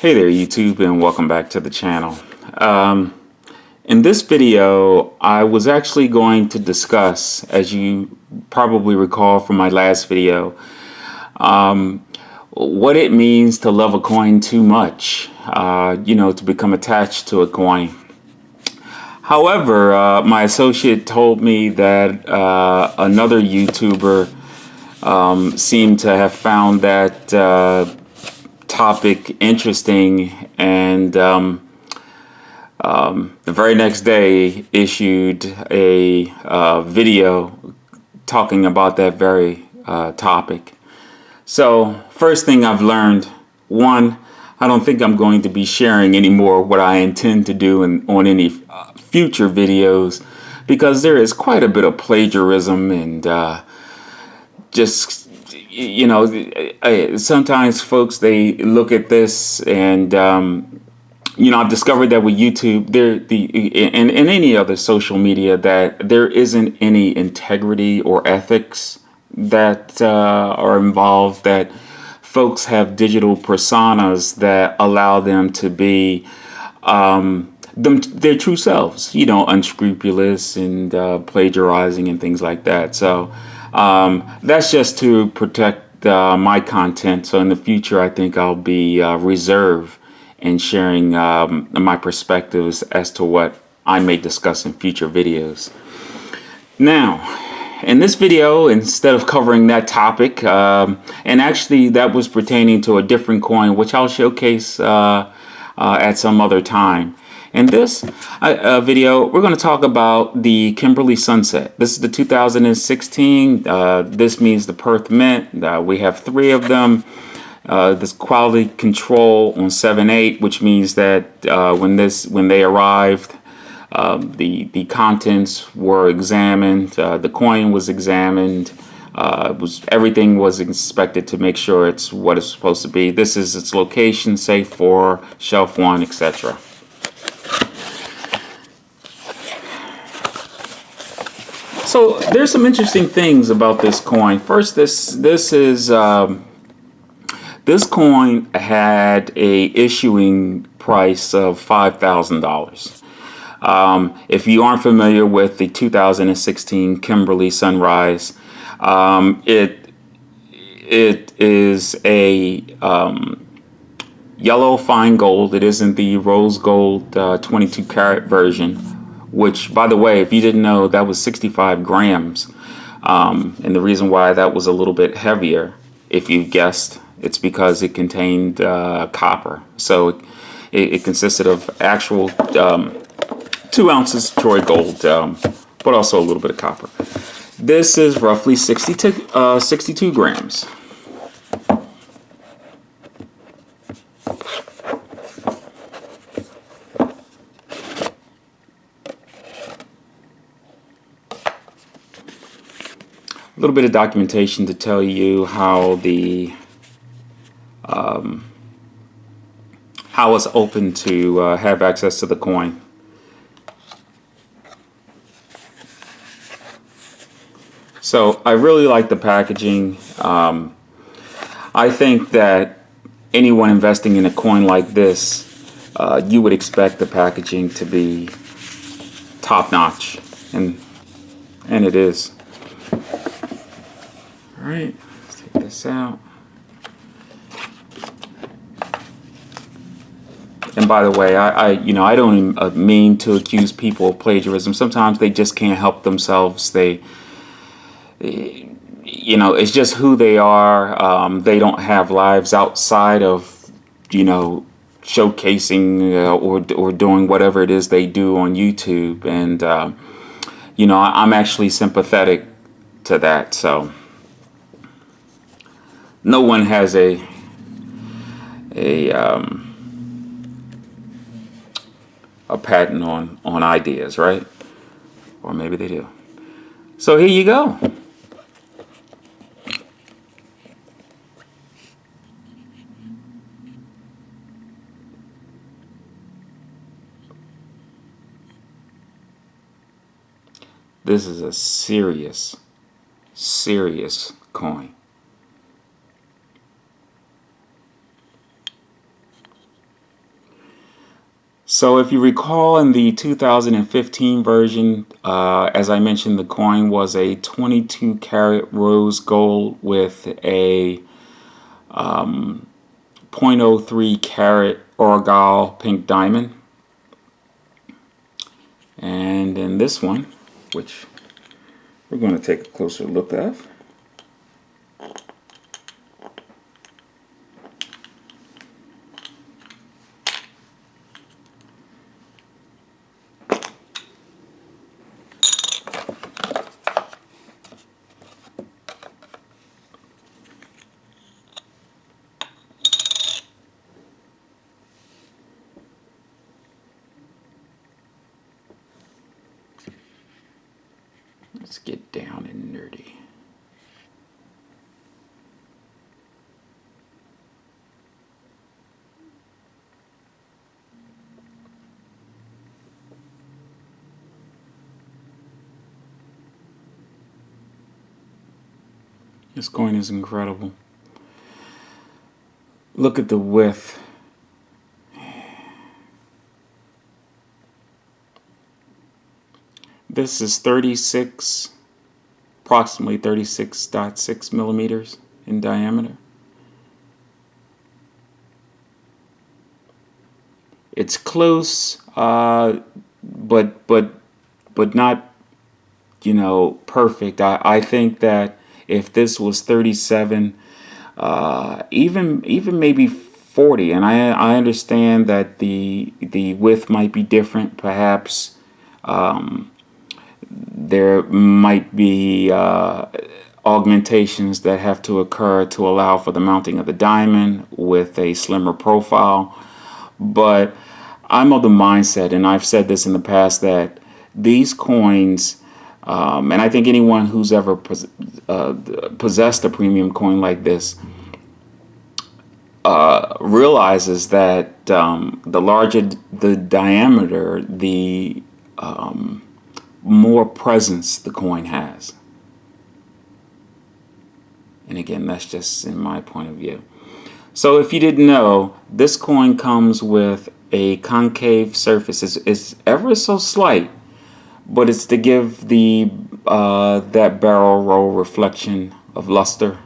Hey there YouTube, and welcome back to the channel. In this video I was actually going to discuss, as you probably recall from my last video, what it means to love a coin too much, to become attached to a coin. However, my associate told me that another YouTuber seemed to have found that topic interesting, and the very next day issued a video talking about that very topic. So first thing I've learned, one, I don't think I'm going to be sharing anymore what I intend to do on any future videos, because there is quite a bit of plagiarism and sometimes folks, they look at this and I've discovered that with YouTube and any other social media, that there isn't any integrity or ethics that are involved, that folks have digital personas that allow them to be their true selves, unscrupulous and plagiarizing and things like that. So that's just to protect my content. So in the future, I think I'll be reserved in sharing my perspectives as to what I may discuss in future videos. Now, in this video, instead of covering that topic, and actually that was pertaining to a different coin, which I'll showcase at some other time. In this video, we're going to talk about the Kimberley Sunset. This is the 2016. This means the Perth Mint. We have 3 of them. This quality control on 7/8, which means that when they arrived, the contents were examined. The coin was examined. Everything was inspected to make sure it's what it's supposed to be. This is its location, safe 4, shelf 1, etc. So there's some interesting things about this coin. First, this coin had a issuing price of $5,000. If you aren't familiar with the 2016 Kimberley Sunrise, it is a yellow fine gold. It isn't the rose gold 22 karat version, which, by the way, if you didn't know, that was 65 grams. And the reason why that was a little bit heavier, if you guessed, it's because it contained copper. So it consisted of actual 2 ounces Troy gold, but also a little bit of copper. This is roughly 62 grams. A little bit of documentation to tell you how how it's open to have access to the coin. So I really like the packaging. I think that anyone investing in a coin like this, you would expect the packaging to be top-notch, and it is. All right, let's take this out. And by the way, I don't mean to accuse people of plagiarism. Sometimes they just can't help themselves. It's just who they are. They don't have lives outside of, showcasing or doing whatever it is they do on YouTube. And, I'm actually sympathetic to that. So no one has a patent on ideas, right? Or maybe they do. So here you go. This is a serious coin. So if you recall, in the 2015 version, as I mentioned, the coin was a 22 karat rose gold with a 0.03 carat Orgal pink diamond. And in this one, which we're going to take a closer look at, let's get down and nerdy. This coin is incredible. Look at the width. This is approximately 36.6 millimeters in diameter. It's close, but not, perfect. I think that if this was 37, even maybe 40, and I understand that the width might be different. Perhaps there might be augmentations that have to occur to allow for the mounting of the diamond with a slimmer profile. But I'm of the mindset, and I've said this in the past, that these coins, and I think anyone who's ever possessed a premium coin like this realizes that the larger the diameter, the more presence the coin has. And again, that's just in my point of view. So if you didn't know, this coin comes with a concave surface. It's ever so slight, but it's to give the that barrel roll reflection of luster.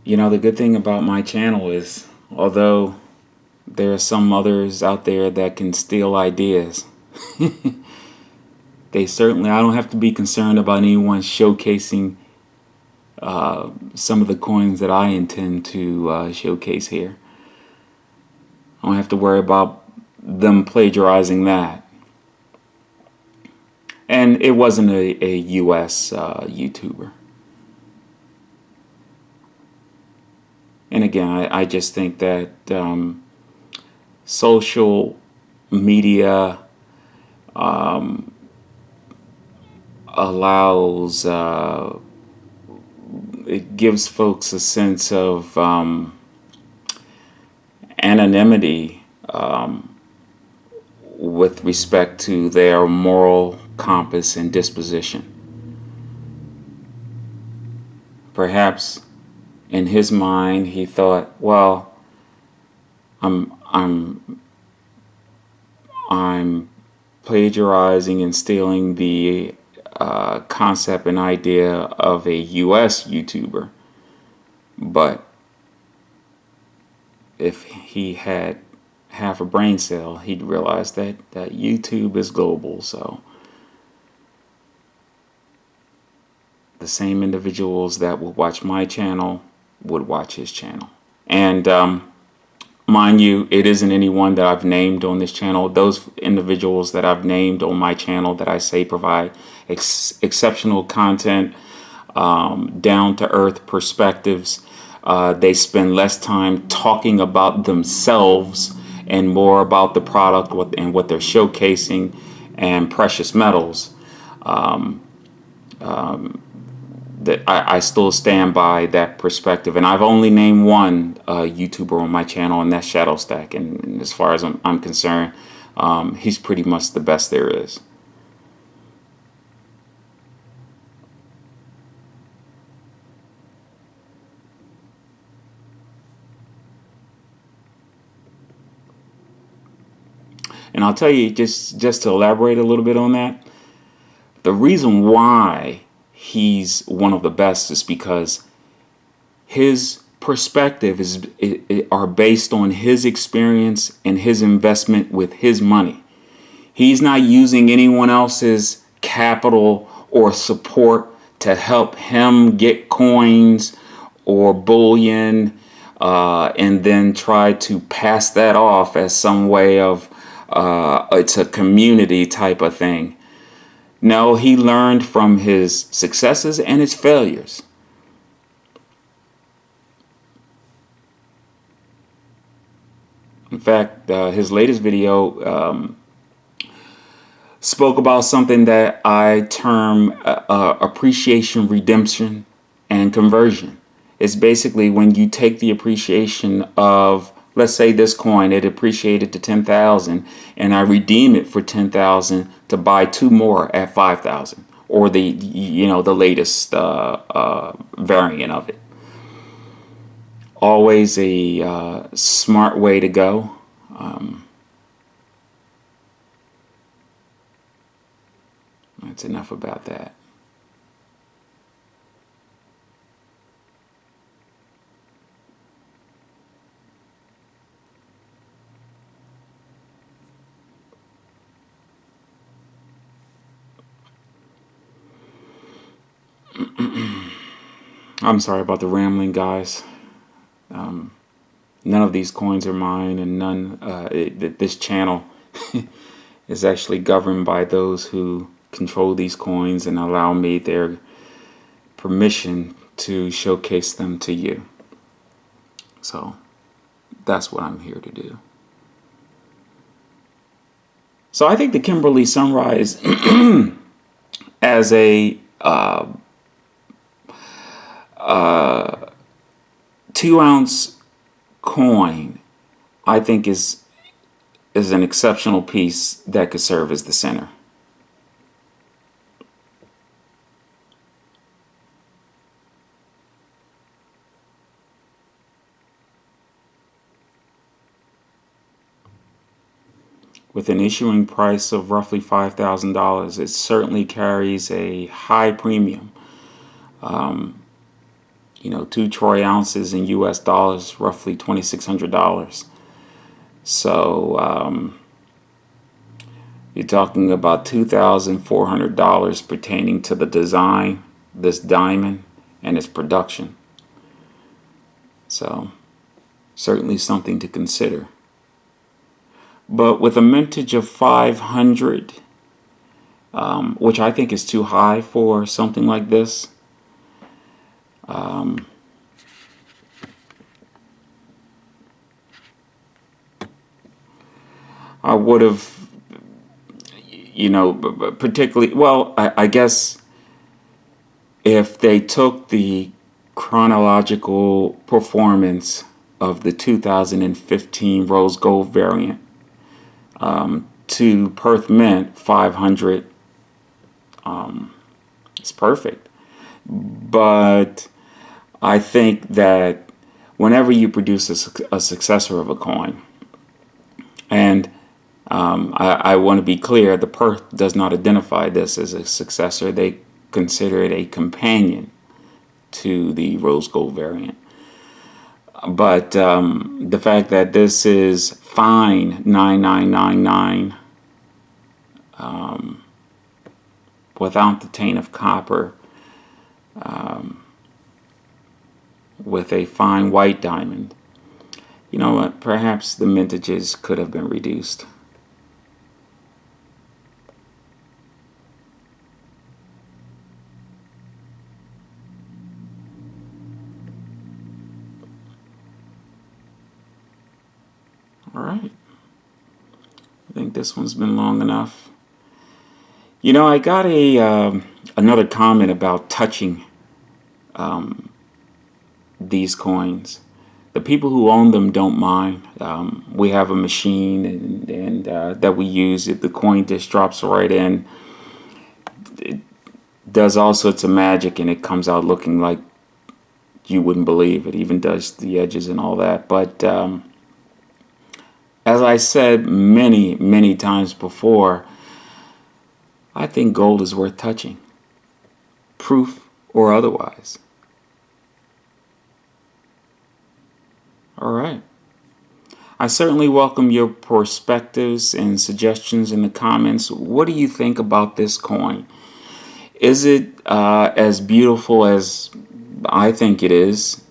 The good thing about my channel is, although there are some others out there that can steal ideas, I don't have to be concerned about anyone showcasing some of the coins that I intend to showcase here. I don't have to worry about them plagiarizing that. And it wasn't a US YouTuber. And again, I just think that social media allows, it gives folks a sense of anonymity with respect to their moral compass and disposition. Perhaps in his mind, he thought, well, I'm plagiarizing and stealing the concept and idea of a US YouTuber. But if he had half a brain cell, he'd realize that YouTube is global. So the same individuals that would watch my channel would watch his channel. And mind you, it isn't anyone that I've named on this channel. Those individuals that I've named on my channel that I say provide exceptional content, down-to-earth perspectives. They spend less time talking about themselves and more about the product and what they're showcasing and precious metals. that I still stand by that perspective. And I've only named one YouTuber on my channel, and that's Shadow Stack. And as far as I'm concerned, he's pretty much the best there is. And I'll tell you, just to elaborate a little bit on that, the reason why he's one of the best is because his perspective are based on his experience and his investment with his money. He's not using anyone else's capital or support to help him get coins or bullion, and then try to pass that off as some way of it's a community type of thing. No, he learned from his successes and his failures. In fact, his latest video spoke about something that I term appreciation, redemption, and conversion. It's basically when you take the appreciation of, let's say this coin, it appreciated to 10,000, and I redeem it for 10,000 to buy two more at 5,000, or the latest variant of it. Always a smart way to go. That's enough about that. I'm sorry about the rambling, guys. None of these coins are mine, and this channel is actually governed by those who control these coins and allow me their permission to showcase them to you. So that's what I'm here to do. So I think the Kimberley Sunrise as a 2-ounce coin, I think is an exceptional piece that could serve as the center. With an issuing price of roughly $5,000, it certainly carries a high premium. 2 troy ounces in US dollars, roughly $2,600. So you're talking about $2,400 pertaining to the design, this diamond, and its production. So certainly something to consider. But with a mintage of 500, which I think is too high for something like this, I would have, particularly, well, I guess if they took the chronological performance of the 2015 rose gold variant to Perth Mint 500, it's perfect. But I think that whenever you produce a successor of a coin, and I want to be clear, the Perth does not identify this as a successor. They consider it a companion to the rose gold variant. But the fact that this is fine 9999 without the taint of copper, with a fine white diamond, you know what, perhaps the mintages could have been reduced. All right. I think this one's been long enough. I got another comment about touching these coins. The people who own them don't mind. We have a machine and that we use. The coin just drops right in. It does all sorts of magic, and it comes out looking like you wouldn't believe. It even does the edges and all that. But as I said many times before, I think gold is worth touching, proof or otherwise. All right. I certainly welcome your perspectives and suggestions in the comments. What do you think about this coin? Is it as beautiful as I think it is,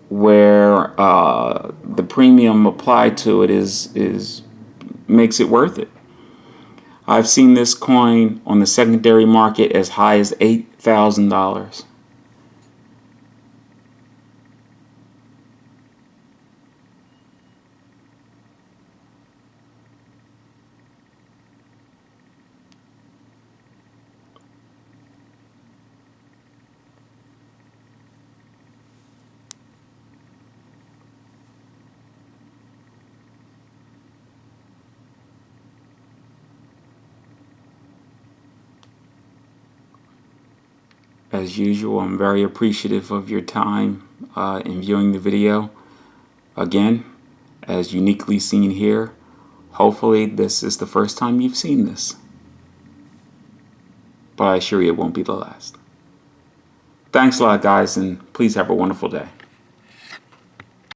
where the premium applied to it is makes it worth it? I've seen this coin on the secondary market as high as $8,000. As usual, I'm very appreciative of your time in viewing the video. Again, as uniquely seen here, hopefully this is the first time you've seen this. But I assure you it won't be the last. Thanks a lot, guys, and please have a wonderful day.